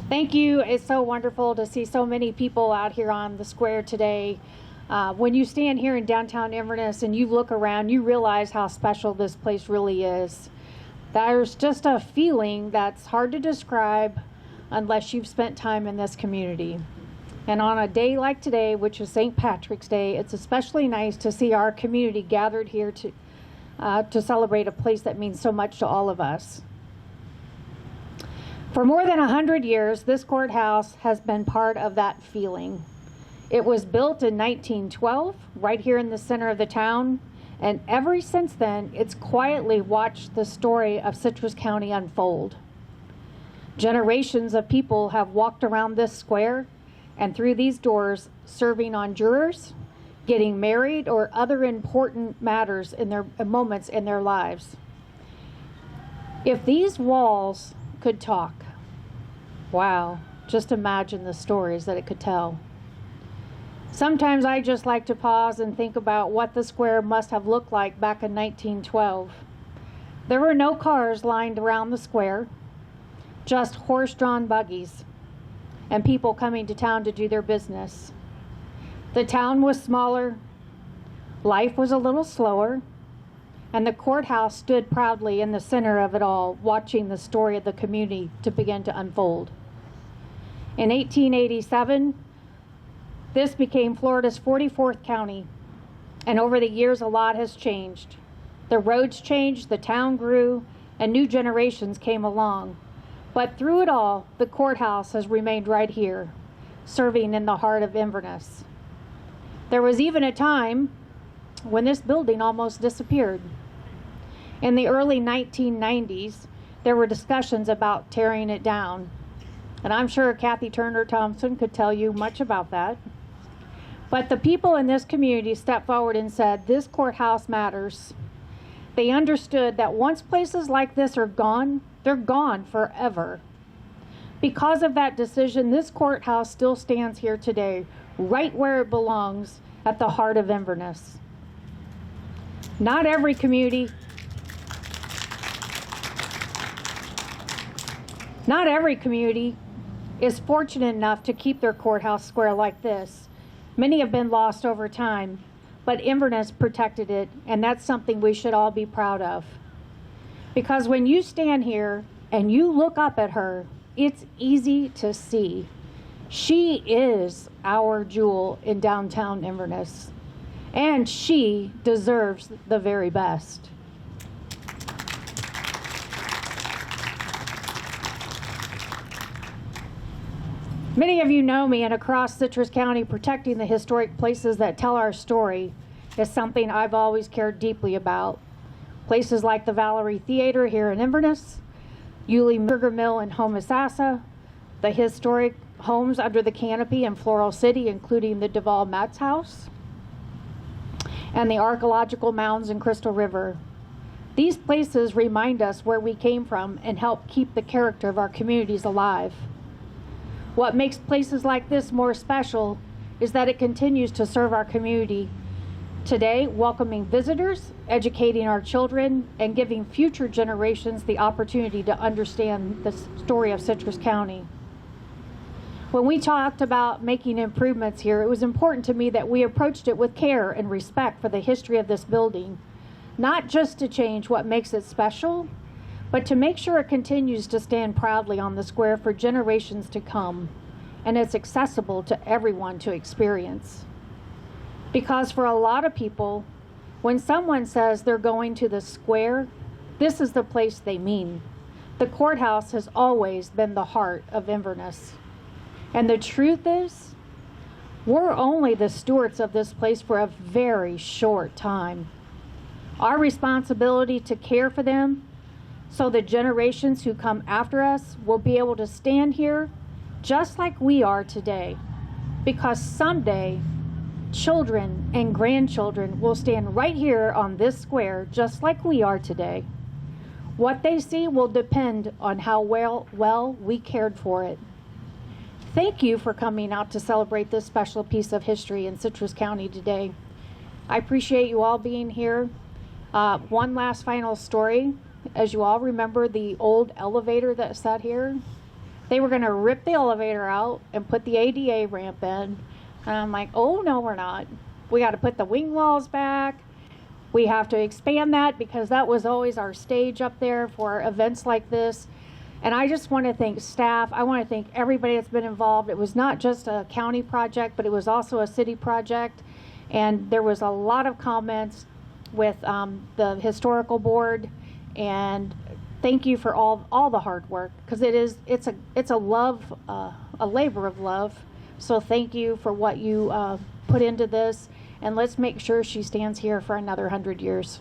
Thank you. It's so wonderful to see so many people out here on the square today. When you stand here in downtown Inverness and you look around, you realize how special this place really is. There's just a feeling that's hard to describe unless you've spent time in this community. And on a day like today, which is St. Patrick's Day, it's especially nice to see our community gathered here to celebrate a place that means so much to all of us. For more than 100 years, this courthouse has been part of that feeling. It was built in 1912, right here in the center of the town, and ever since then, it's quietly watched the story of Citrus County unfold. Generations of people have walked around this square and through these doors, serving on jurors, getting married, or other important matters in their moments in their lives. If these walls could talk, wow, just imagine the stories that it could tell. Sometimes I just like to pause and think about what the square must have looked like back in 1912. There were no cars lined around the square, just horse-drawn buggies and people coming to town to do their business. The town was smaller, life was a little slower, and the courthouse stood proudly in the center of it all, watching the story of the community to begin to unfold. In 1887, this became Florida's 44th county, and over the years a lot has changed. The roads changed, the town grew, and new generations came along. But through it all, the courthouse has remained right here, serving in the heart of Inverness. There was even a time when this building almost disappeared. In the early 1990s, there were discussions about tearing it down. And I'm sure Kathy Turner Thompson could tell you much about that. But the people in this community stepped forward and said, this courthouse matters. They understood that once places like this are gone, they're gone forever. Because of that decision, this courthouse still stands here today, right where it belongs, at the heart of Inverness. Not every community is fortunate enough to keep their courthouse square like this. Many have been lost over time, but Inverness protected it, and that's something we should all be proud of. Because when you stand here and you look up at her, it's easy to see. She is our jewel in downtown Inverness, and she deserves the very best. Many of you know me, and across Citrus County, protecting the historic places that tell our story is something I've always cared deeply about. Places like the Valerie Theater here in Inverness, Yulee Sugar Mill in Homosassa, the historic homes under the canopy in Floral City, including the Duval Metz House, and the archaeological mounds in Crystal River. These places remind us where we came from and help keep the character of our communities alive. What makes places like this more special is that it continues to serve our community today, welcoming visitors, educating our children, and giving future generations the opportunity to understand the story of Citrus County. When we talked about making improvements here, it was important to me that we approached it with care and respect for the history of this building, not just to change what makes it special, but to make sure it continues to stand proudly on the square for generations to come, and it's accessible to everyone to experience. Because for a lot of people, when someone says they're going to the square, this is the place they mean. The courthouse has always been the heart of Inverness. And the truth is, we're only the stewards of this place for a very short time. Our responsibility to care for them so the generations who come after us will be able to stand here just like we are today. Because someday, children and grandchildren will stand right here on this square just like we are today. What they see will depend on how well we cared for it. Thank you for coming out to celebrate this special piece of history in Citrus County today. I appreciate you all being here. One last final story. As you all remember, the old elevator that sat here, They were going to rip the elevator out and put the ADA ramp in. And I'm like, oh, no, we're not. We got to put the wing walls back. We have to expand that because that was always our stage up there for events like this. And I just want to thank staff. I want to thank everybody that's been involved. It was not just a county project, but it was also a city project. And there was a lot of comments with the historical board. And thank you for all the hard work, because it's a love, a labor of love. So thank you for what you put into this, and let's make sure she stands here for another 100 years.